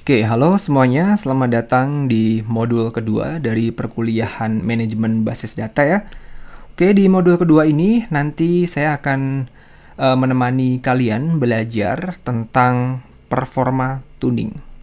Oke, halo semuanya. Selamat datang di modul kedua dari perkuliahan manajemen basis data ya. Oke, di modul kedua ini nanti saya akan menemani kalian belajar tentang performa tuning.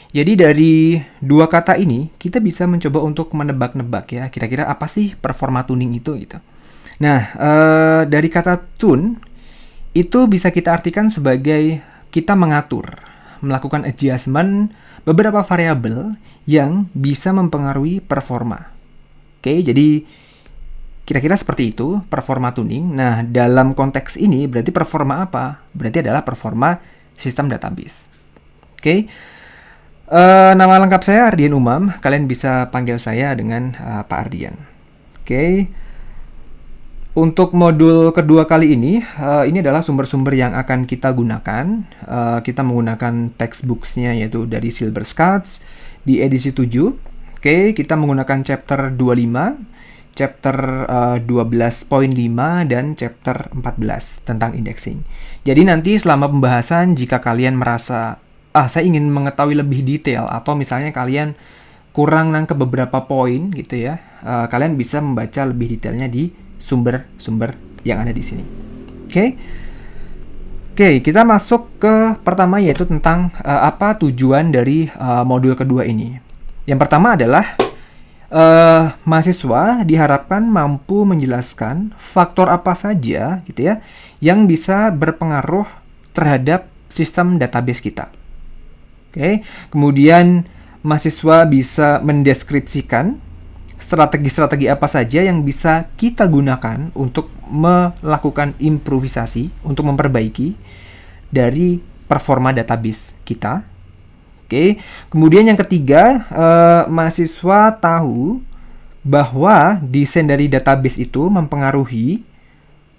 Jadi dari dua kata ini kita bisa mencoba untuk menebak-nebak ya, kira-kira apa sih performa tuning itu gitu. Nah, dari kata tune itu bisa kita artikan sebagai kita mengatur, melakukan adjustment beberapa variabel yang bisa mempengaruhi performa. Oke, jadi kira-kira seperti itu performa tuning. Nah, dalam konteks ini berarti performa apa? Berarti adalah performa sistem database. Oke, nama lengkap saya Ardian Umam. Kalian bisa panggil saya dengan Pak Ardian. Oke. Untuk modul kedua kali ini adalah sumber-sumber yang akan kita gunakan. Kita menggunakan textbooks-nya yaitu dari Silber Scats di edisi 7. Oke, kita menggunakan chapter 25, chapter 12.5, dan chapter 14 tentang indexing. Jadi nanti selama pembahasan jika kalian merasa saya ingin mengetahui lebih detail atau misalnya kalian kurang nangkep beberapa poin gitu ya, kalian bisa membaca lebih detailnya di sumber-sumber yang ada di sini. Oke, kita masuk ke pertama yaitu tentang apa tujuan dari modul kedua ini. Yang pertama adalah mahasiswa diharapkan mampu menjelaskan faktor apa saja gitu ya yang bisa berpengaruh terhadap sistem database kita. Oke, kemudian mahasiswa bisa mendeskripsikan strategi-strategi apa saja yang bisa kita gunakan untuk melakukan improvisasi, untuk memperbaiki dari performa database kita. Oke, kemudian yang ketiga, mahasiswa tahu bahwa desain dari database itu mempengaruhi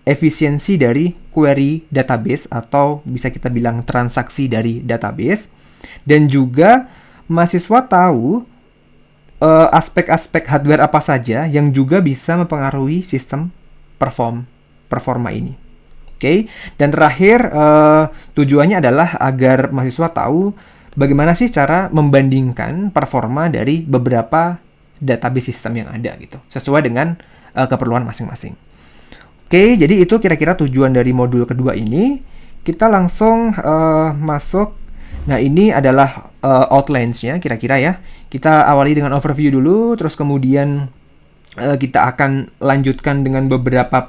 efisiensi dari query database atau bisa kita bilang transaksi dari database. Dan juga mahasiswa tahu aspek-aspek hardware apa saja yang juga bisa mempengaruhi sistem performa ini. Oke, dan terakhir tujuannya adalah agar mahasiswa tahu bagaimana sih cara membandingkan performa dari beberapa database sistem yang ada gitu, sesuai dengan keperluan masing-masing. Oke, jadi itu kira-kira tujuan dari modul kedua ini. Kita langsung masuk. Nah, ini adalah outlines-nya kira-kira ya. Kita awali dengan overview dulu, terus kemudian kita akan lanjutkan dengan beberapa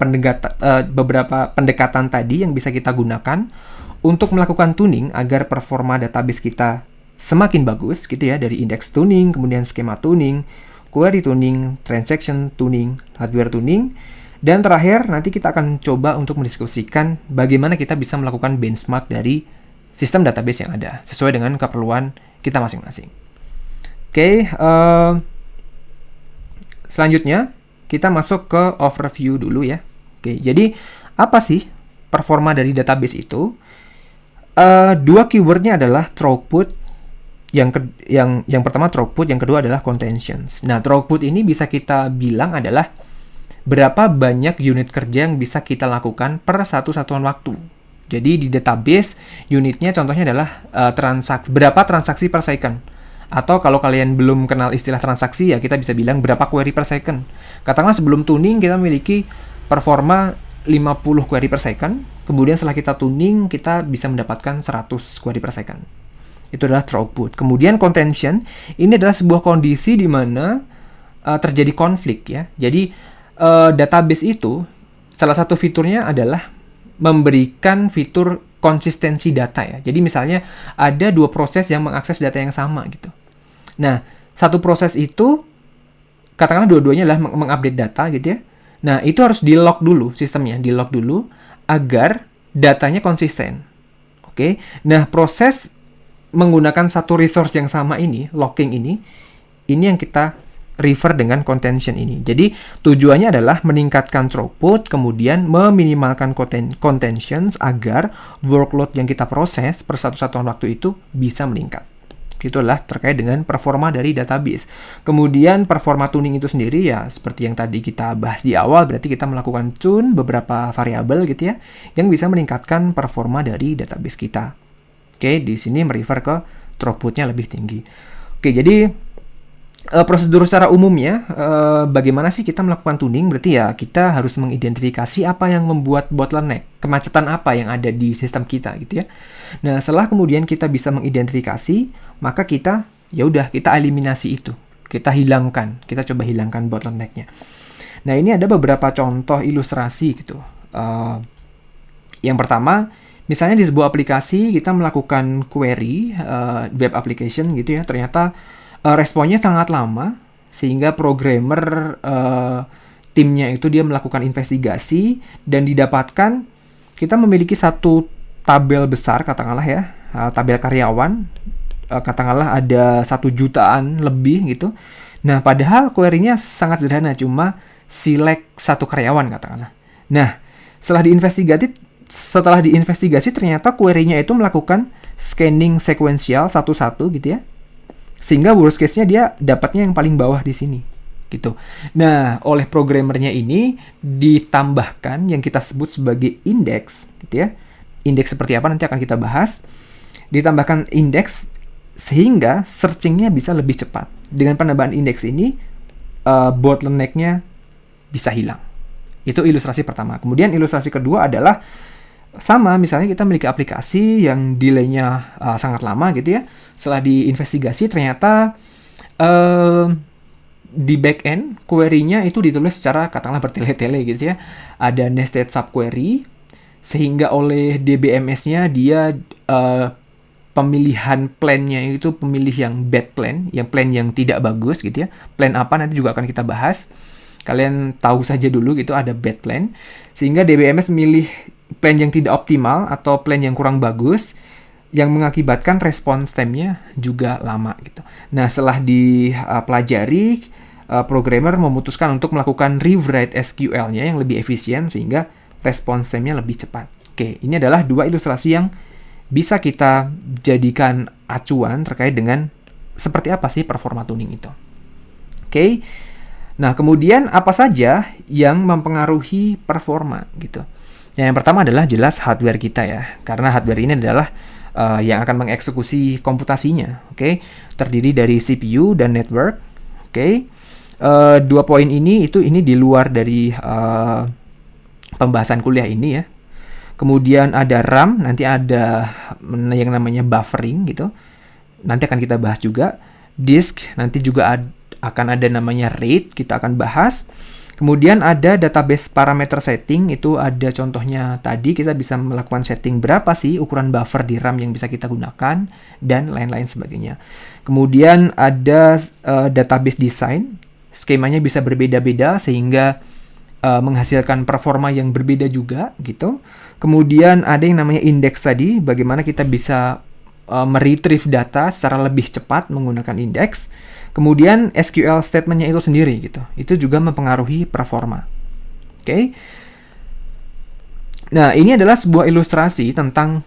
pendekatan tadi yang bisa kita gunakan untuk melakukan tuning agar performa database kita semakin bagus gitu ya, dari index tuning, kemudian skema tuning, query tuning, transaction tuning, hardware tuning. Dan terakhir, nanti kita akan coba untuk mendiskusikan bagaimana kita bisa melakukan benchmark dari sistem database yang ada, sesuai dengan keperluan kita masing-masing. Oke, selanjutnya kita masuk ke overview dulu ya. Oke, jadi apa sih performa dari database itu? Dua keywordnya adalah throughput. Yang pertama throughput, yang kedua adalah contentions. Nah, throughput ini bisa kita bilang adalah berapa banyak unit kerja yang bisa kita lakukan per satu satuan waktu. Jadi di database unitnya contohnya adalah berapa transaksi per second. Atau kalau kalian belum kenal istilah transaksi ya kita bisa bilang berapa query per second. Katakanlah sebelum tuning kita memiliki performa 50 query per second. Kemudian setelah kita tuning kita bisa mendapatkan 100 query per second. Itu adalah throughput. Kemudian contention ini adalah sebuah kondisi di mana terjadi konflik ya. Jadi database itu salah satu fiturnya adalah memberikan fitur konsistensi data ya. Jadi misalnya ada dua proses yang mengakses data yang sama gitu. Nah, satu proses itu katakanlah dua-duanya adalah mengupdate data gitu ya. Nah, itu harus di-lock dulu sistemnya, di-lock dulu agar datanya konsisten. Oke. Nah, proses menggunakan satu resource yang sama ini, locking ini yang kita refer dengan contention ini. Jadi tujuannya adalah meningkatkan throughput, kemudian meminimalkan contentions agar workload yang kita proses per satu satuan waktu itu bisa meningkat. Itulah terkait dengan performa dari database. Kemudian performa tuning itu sendiri ya seperti yang tadi kita bahas di awal, berarti kita melakukan tune beberapa variabel gitu ya yang bisa meningkatkan performa dari database kita. Oke, di sini merefer ke throughputnya lebih tinggi. Oke, jadi prosedur secara umumnya, bagaimana sih kita melakukan tuning? Berarti ya kita harus mengidentifikasi apa yang membuat bottleneck, kemacetan apa yang ada di sistem kita gitu ya. Nah, setelah kemudian kita bisa mengidentifikasi, maka kita kita eliminasi itu, kita hilangkan, kita coba hilangkan bottlenecknya. Nah, ini ada beberapa contoh ilustrasi gitu. Yang pertama, misalnya di sebuah aplikasi kita melakukan query web application gitu ya, ternyata responnya sangat lama sehingga programmer timnya itu dia melakukan investigasi dan didapatkan kita memiliki satu tabel besar katakanlah ya, tabel karyawan katakanlah ada 1 jutaan lebih gitu. Nah, padahal query-nya sangat sederhana, cuma select 1 karyawan katakanlah. Nah, setelah diinvestigasi ternyata query-nya itu melakukan scanning sekuensial satu-satu gitu ya. Sehingga worst case-nya dia dapatnya yang paling bawah di sini gitu. Nah, oleh programmernya ini ditambahkan yang kita sebut sebagai index gitu ya. Indeks seperti apa nanti akan kita bahas. Ditambahkan indeks sehingga searching-nya bisa lebih cepat. Dengan penambahan indeks ini bottleneck-nya bisa hilang. Itu ilustrasi pertama. Kemudian ilustrasi kedua adalah sama, misalnya kita memiliki aplikasi yang delay-nya sangat lama gitu ya. Setelah diinvestigasi ternyata di back-end query-nya itu ditulis secara katakanlah bertele-tele gitu ya. Ada nested subquery sehingga oleh DBMS-nya dia pemilihan plan-nya itu pemilih yang bad plan, yang plan yang tidak bagus gitu ya. Plan apa nanti juga akan kita bahas. Kalian tahu saja dulu gitu ada bad plan. Sehingga DBMS memilih plan yang tidak optimal atau plan yang kurang bagus yang mengakibatkan response time-nya juga lama gitu. Nah, setelah dipelajari, programmer memutuskan untuk melakukan rewrite SQL-nya yang lebih efisien sehingga response time-nya lebih cepat. Oke, ini adalah 2 ilustrasi yang bisa kita jadikan acuan terkait dengan seperti apa sih performa tuning itu. Oke. Nah, kemudian apa saja yang mempengaruhi performa gitu. Yang pertama adalah jelas hardware kita ya. Karena hardware ini adalah yang akan mengeksekusi komputasinya. Oke. Terdiri dari CPU dan network. Oke. 2 poin ini di luar dari pembahasan kuliah ini ya. Kemudian ada RAM, nanti ada yang namanya buffering gitu. Nanti akan kita bahas juga. Disk, nanti juga akan ada namanya RAID, kita akan bahas. Kemudian ada database parameter setting, itu ada contohnya tadi, kita bisa melakukan setting berapa sih ukuran buffer di RAM yang bisa kita gunakan, dan lain-lain sebagainya. Kemudian ada database design, skemanya bisa berbeda-beda sehingga menghasilkan performa yang berbeda juga gitu. Kemudian ada yang namanya index tadi, bagaimana kita bisa meretrieve data secara lebih cepat menggunakan indeks. Kemudian SQL statement-nya itu sendiri gitu. Itu juga mempengaruhi performa. Oke. Nah, ini adalah sebuah ilustrasi tentang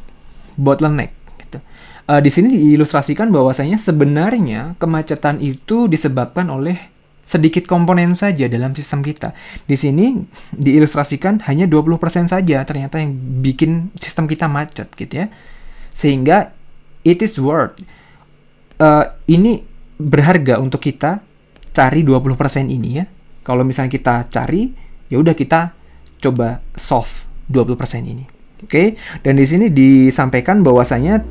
bottleneck gitu. Di sini diilustrasikan bahwasanya sebenarnya kemacetan itu disebabkan oleh sedikit komponen saja dalam sistem kita. Di sini diilustrasikan hanya 20% saja ternyata yang bikin sistem kita macet gitu ya. Sehingga it is worth ini berharga untuk kita cari 20% ini ya. Kalau misalnya kita cari, ya udah kita coba solve 20% ini. Oke? Dan di sini disampaikan bahwasanya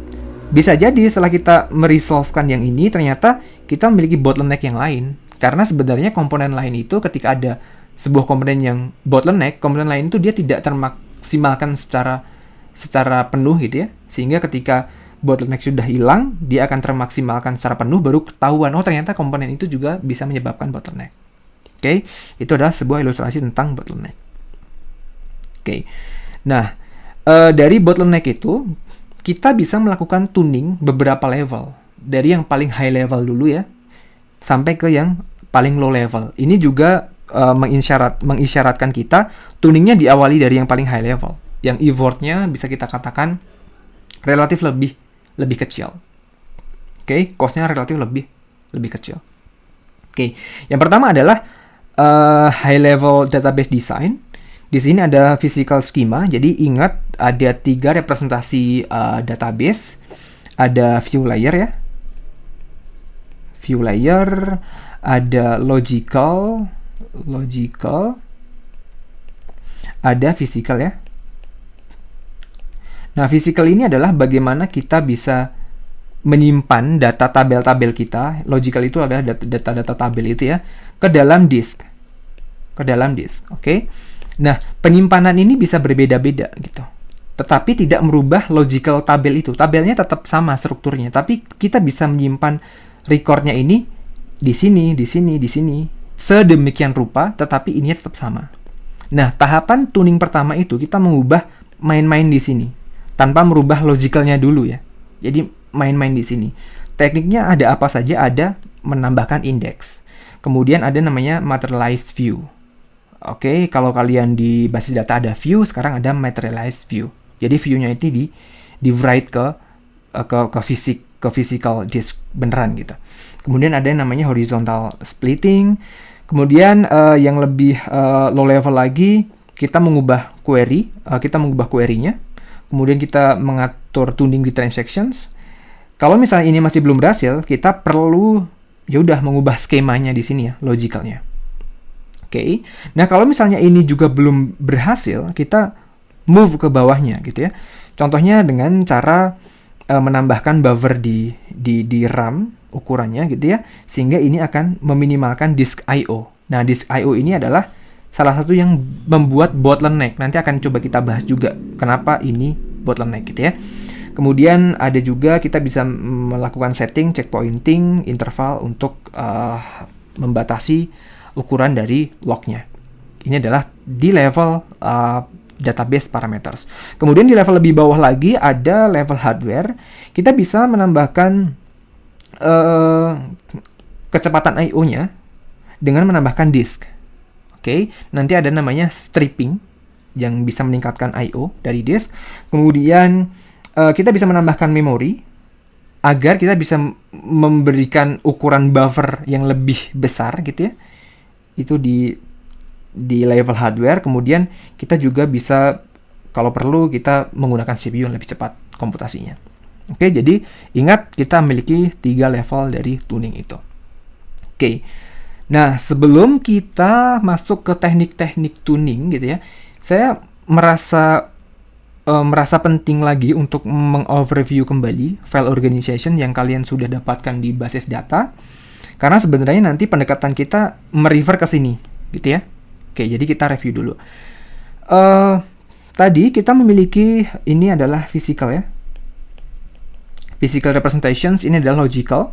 bisa jadi setelah kita meresolvekan yang ini ternyata kita memiliki bottleneck yang lain. Karena sebenarnya komponen lain itu ketika ada sebuah komponen yang bottleneck, komponen lain itu dia tidak termaksimalkan secara penuh gitu ya. Sehingga ketika bottleneck sudah hilang, dia akan termaksimalkan secara penuh, baru ketahuan, oh ternyata komponen itu juga bisa menyebabkan bottleneck. Oke, itu adalah sebuah ilustrasi tentang bottleneck. Oke, nah dari bottleneck itu, kita bisa melakukan tuning beberapa level. Dari yang paling high level dulu ya, sampai ke yang paling low level. Ini juga mengisyaratkan kita tuningnya diawali dari yang paling high level. Yang effortnya bisa kita katakan relatif lebih kecil. Oke, cost-nya relatif lebih kecil. Oke, yang pertama adalah high level database design. Di sini ada physical schema. Jadi ingat ada 3 representasi database. Ada view layer ya. View layer, ada logical, ada physical ya. Nah, physical ini adalah bagaimana kita bisa menyimpan data tabel-tabel kita. Logical itu adalah data-data tabel itu ya, ke dalam disk. Oke. Nah, penyimpanan ini bisa berbeda-beda gitu. Tetapi tidak merubah logical tabel itu. Tabelnya tetap sama strukturnya, tapi kita bisa menyimpan recordnya ini di sini, sedemikian rupa, tetapi ini tetap sama. Nah, tahapan tuning pertama itu kita mengubah main-main di sini, tanpa merubah logicalnya dulu ya. Jadi main-main di sini. Tekniknya ada apa saja? Ada menambahkan index. Kemudian ada namanya materialized view. Oke, kalau kalian di basis data ada view, sekarang ada materialized view. Jadi view-nya itu di write ke physical disk beneran gitu. Kemudian ada yang namanya horizontal splitting. Kemudian yang lebih low level lagi, kita mengubah query-nya. Kemudian kita mengatur tuning di transactions. Kalau misalnya ini masih belum berhasil, kita perlu mengubah skemanya di sini ya, logicalnya. Oke. Nah, kalau misalnya ini juga belum berhasil, kita move ke bawahnya gitu ya. Contohnya dengan cara menambahkan buffer di RAM ukurannya gitu ya, sehingga ini akan meminimalkan disk I/O. Nah, disk I/O ini adalah salah satu yang membuat bottleneck. Nanti akan coba kita bahas juga kenapa ini bottleneck gitu ya. Kemudian ada juga kita bisa melakukan setting, checkpointing, interval untuk membatasi ukuran dari lognya. Ini adalah di level database parameters. Kemudian di level lebih bawah lagi ada level hardware. Kita bisa menambahkan kecepatan I/O-nya dengan menambahkan disk. Oke, nanti ada namanya stripping yang bisa meningkatkan I/O dari disk. Kemudian kita bisa menambahkan memori agar kita bisa memberikan ukuran buffer yang lebih besar gitu ya. Itu di level hardware. Kemudian kita juga bisa kalau perlu kita menggunakan CPU yang lebih cepat komputasinya. Oke, jadi ingat kita memiliki 3 level dari tuning itu. Oke. Nah, sebelum kita masuk ke teknik-teknik tuning gitu ya, saya merasa penting lagi untuk mengoverview kembali file organization yang kalian sudah dapatkan di basis data. Karena sebenarnya nanti pendekatan kita merefer ke sini, gitu ya. Oke, jadi kita review dulu. Tadi kita memiliki ini adalah physical ya. Physical representations ini adalah logical.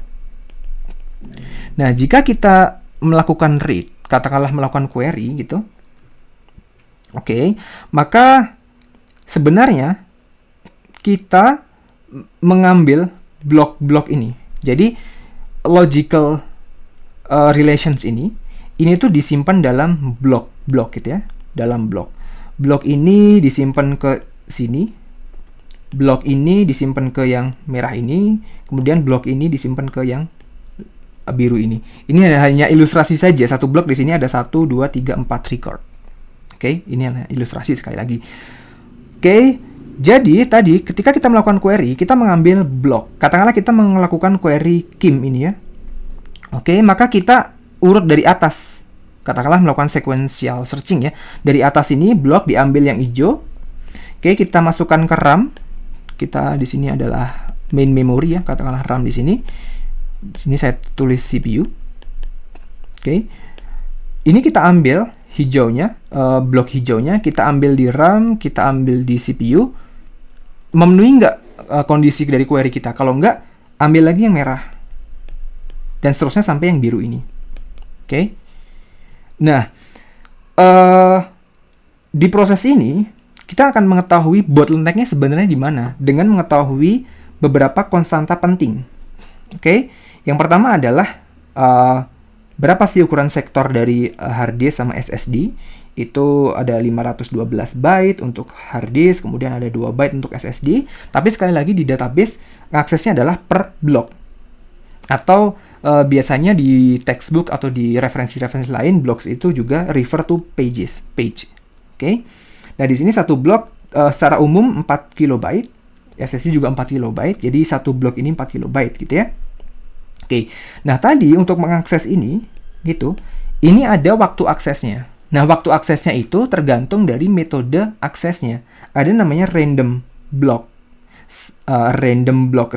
Nah, jika kita melakukan read, katakanlah melakukan query gitu. Oke, maka sebenarnya kita mengambil blok-blok ini. Jadi logical relations ini tuh disimpan dalam blok gitu ya, dalam blok. Blok ini disimpan ke sini, blok ini disimpan ke yang merah ini, kemudian blok ini disimpan ke yang biru ini. Ini hanya ilustrasi saja. Satu blok di sini ada 1, 2, 3, 4 record. Oke, ini hanya ilustrasi sekali lagi. Oke, jadi tadi ketika kita melakukan query, kita mengambil blok. Katakanlah kita melakukan query Kim ini ya. Oke, maka kita urut dari atas. Katakanlah melakukan sequential searching ya. Dari atas ini blok diambil yang hijau. Oke, kita masukkan ke RAM. Kita di sini adalah main memory ya, katakanlah RAM di sini. Di sini saya tulis CPU. Oke. Ini kita ambil hijaunya, blok hijaunya, kita ambil di RAM, kita ambil di CPU. Memenuhi nggak kondisi dari query kita? Kalau nggak, ambil lagi yang merah. Dan seterusnya sampai yang biru ini. Oke. Nah, di proses ini, kita akan mengetahui bottleneck-nya sebenarnya di mana dengan mengetahui beberapa konstanta penting. Oke. Yang pertama adalah berapa sih ukuran sektor dari hard disk sama SSD? Itu ada 512 byte untuk hard disk, kemudian ada 2 byte untuk SSD. Tapi sekali lagi di database aksesnya adalah per blok. Atau biasanya di textbook atau di referensi-referensi lain, blocks itu juga refer to page. Oke. Nah, di sini satu blok secara umum 4 kilobyte, SSD juga 4 kilobyte, jadi satu blok ini 4 kilobyte gitu ya. Oke. Nah, tadi untuk mengakses ini gitu, ini ada waktu aksesnya. Nah, waktu aksesnya itu tergantung dari metode aksesnya. Ada namanya random block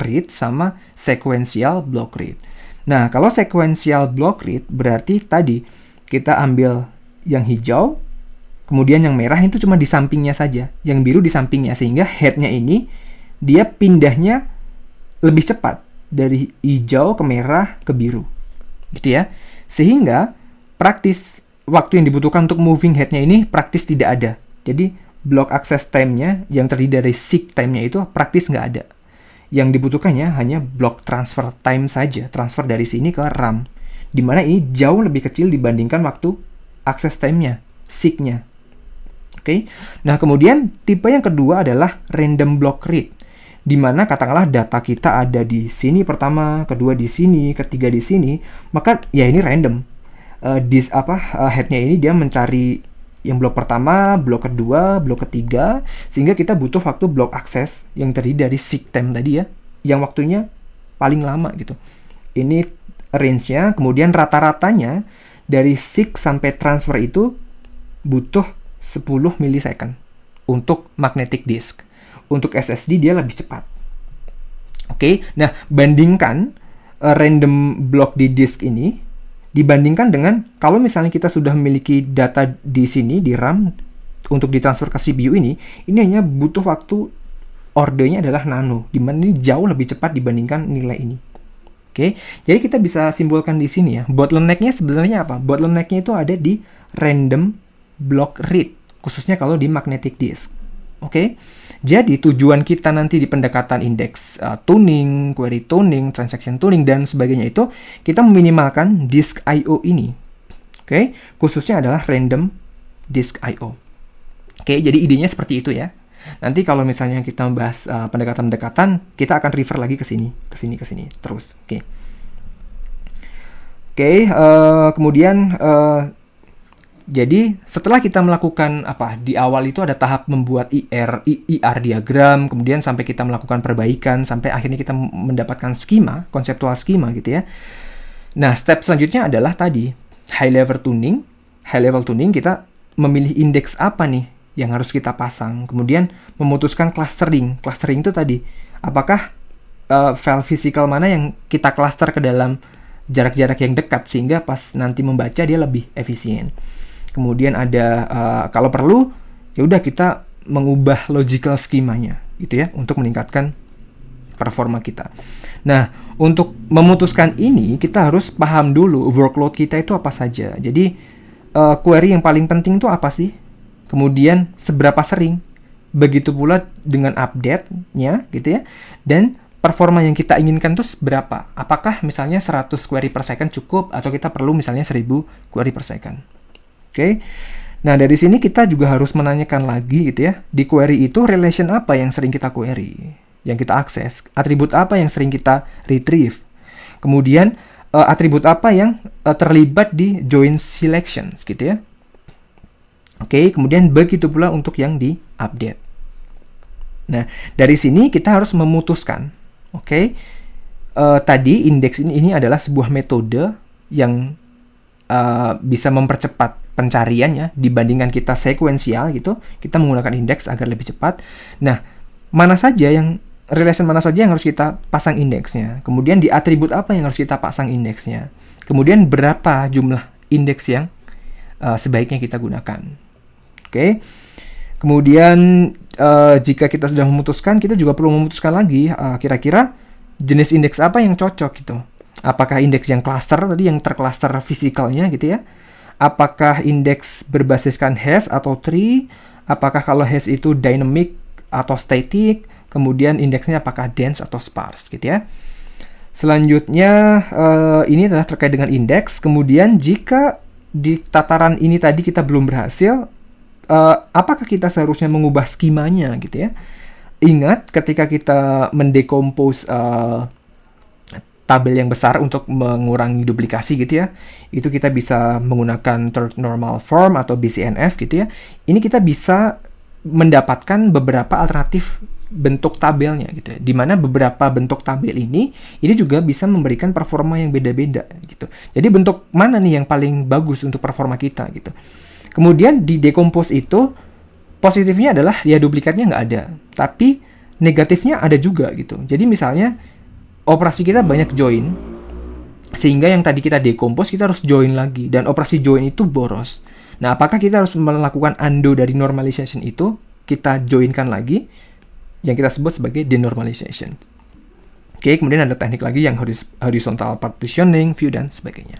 read sama sequential block read. Nah, kalau sequential block read berarti tadi kita ambil yang hijau, kemudian yang merah itu cuma di sampingnya saja, yang biru di sampingnya, sehingga head-nya ini dia pindahnya lebih cepat dari hijau ke merah ke biru. Gitu ya. Sehingga praktis waktu yang dibutuhkan untuk moving head-nya ini praktis tidak ada. Jadi, block access time-nya yang terdiri dari seek time-nya itu praktis nggak ada. Yang dibutuhkannya hanya block transfer time saja, transfer dari sini ke RAM. Dimana ini jauh lebih kecil dibandingkan waktu access time-nya, seek-nya. Oke. Nah, kemudian tipe yang kedua adalah random block read. Dimana katakanlah data kita ada di sini pertama, kedua di sini, ketiga di sini, maka ya ini random. Head-nya ini dia mencari yang blok pertama, blok kedua, blok ketiga, sehingga kita butuh waktu blok akses yang terdiri dari seek time tadi ya, yang waktunya paling lama gitu. Ini range-nya, kemudian rata-ratanya dari seek sampai transfer itu butuh 10 milisecond untuk magnetic disk. Untuk SSD dia lebih cepat. Oke, nah bandingkan random block di disk ini dibandingkan dengan kalau misalnya kita sudah memiliki data di sini di RAM untuk ditransfer ke CPU ini hanya butuh waktu ordernya adalah nano, di mana ini jauh lebih cepat dibandingkan nilai ini. Oke, jadi kita bisa simpulkan di sini ya, bottleneck-nya sebenarnya apa? Bottleneck-nya itu ada di random block read, khususnya kalau di magnetic disk. Oke, jadi tujuan kita nanti di pendekatan indeks tuning, query tuning, transaction tuning, dan sebagainya itu kita meminimalkan disk I/O ini. Oke, khususnya adalah random disk I/O. Oke, jadi idenya seperti itu ya. Nanti kalau misalnya kita membahas pendekatan-pendekatan, kita akan refer lagi ke sini terus. Oke, kemudian jadi setelah kita melakukan di awal itu ada tahap membuat IR diagram, kemudian sampai kita melakukan perbaikan, sampai akhirnya kita mendapatkan skema, konseptual skema gitu ya. Nah, step selanjutnya adalah tadi high level tuning. High level tuning kita memilih indeks apa nih yang harus kita pasang, kemudian memutuskan clustering. Clustering itu tadi apakah file physical mana yang kita cluster ke dalam jarak-jarak yang dekat sehingga pas nanti membaca dia lebih efisien. Kemudian ada kalau perlu ya udah kita mengubah logical skemanya gitu ya untuk meningkatkan performa kita. Nah, untuk memutuskan ini kita harus paham dulu workload kita itu apa saja. Jadi query yang paling penting itu apa sih? Kemudian seberapa sering? Begitu pula dengan update-nya gitu ya. Dan performa yang kita inginkan itu berapa? Apakah misalnya 100 query per second cukup atau kita perlu misalnya 1000 query per second? Oke. Nah, dari sini kita juga harus menanyakan lagi gitu ya. Di query itu relation apa yang sering kita query, yang kita akses? Atribut apa yang sering kita retrieve? Kemudian atribut apa yang terlibat di join selections gitu ya. Oke, kemudian begitu pula untuk yang di update. Nah, dari sini kita harus memutuskan. Oke. Tadi indeks ini adalah sebuah metode yang bisa mempercepat pencariannya dibandingkan kita sekuensial gitu. Kita menggunakan indeks agar lebih cepat. Nah, relation mana saja yang harus kita pasang indeksnya. Kemudian di atribut apa yang harus kita pasang indeksnya. Kemudian berapa jumlah indeks yang sebaiknya kita gunakan. Oke. Kemudian jika kita sudah memutuskan, kita juga perlu memutuskan lagi kira-kira jenis indeks apa yang cocok gitu. Apakah indeks yang cluster tadi yang tercluster fisikalnya gitu ya? Apakah indeks berbasiskan hash atau tree? Apakah kalau hash itu dynamic atau static? Kemudian indeksnya apakah dense atau sparse gitu ya? Selanjutnya, ini adalah terkait dengan indeks. Kemudian jika di tataran ini tadi kita belum berhasil, apakah kita seharusnya mengubah skemanya gitu ya? Ingat ketika kita mendecompose tabel yang besar untuk mengurangi duplikasi gitu ya, itu kita bisa menggunakan third normal form atau BCNF gitu ya. Ini kita bisa mendapatkan beberapa alternatif bentuk tabelnya gitu ya. Dimana beberapa bentuk tabel ini juga bisa memberikan performa yang beda-beda gitu. Jadi bentuk mana nih yang paling bagus untuk performa kita gitu. Kemudian di decompose itu positifnya adalah ya duplikatnya nggak ada, tapi negatifnya ada juga gitu. Jadi misalnya operasi kita banyak join, sehingga yang tadi kita decompose kita harus join lagi, dan operasi join itu boros. Nah, apakah kita harus melakukan undo dari normalization itu, kita joinkan lagi, yang kita sebut sebagai denormalization. Oke, kemudian ada teknik lagi yang horizontal partitioning, view, dan sebagainya.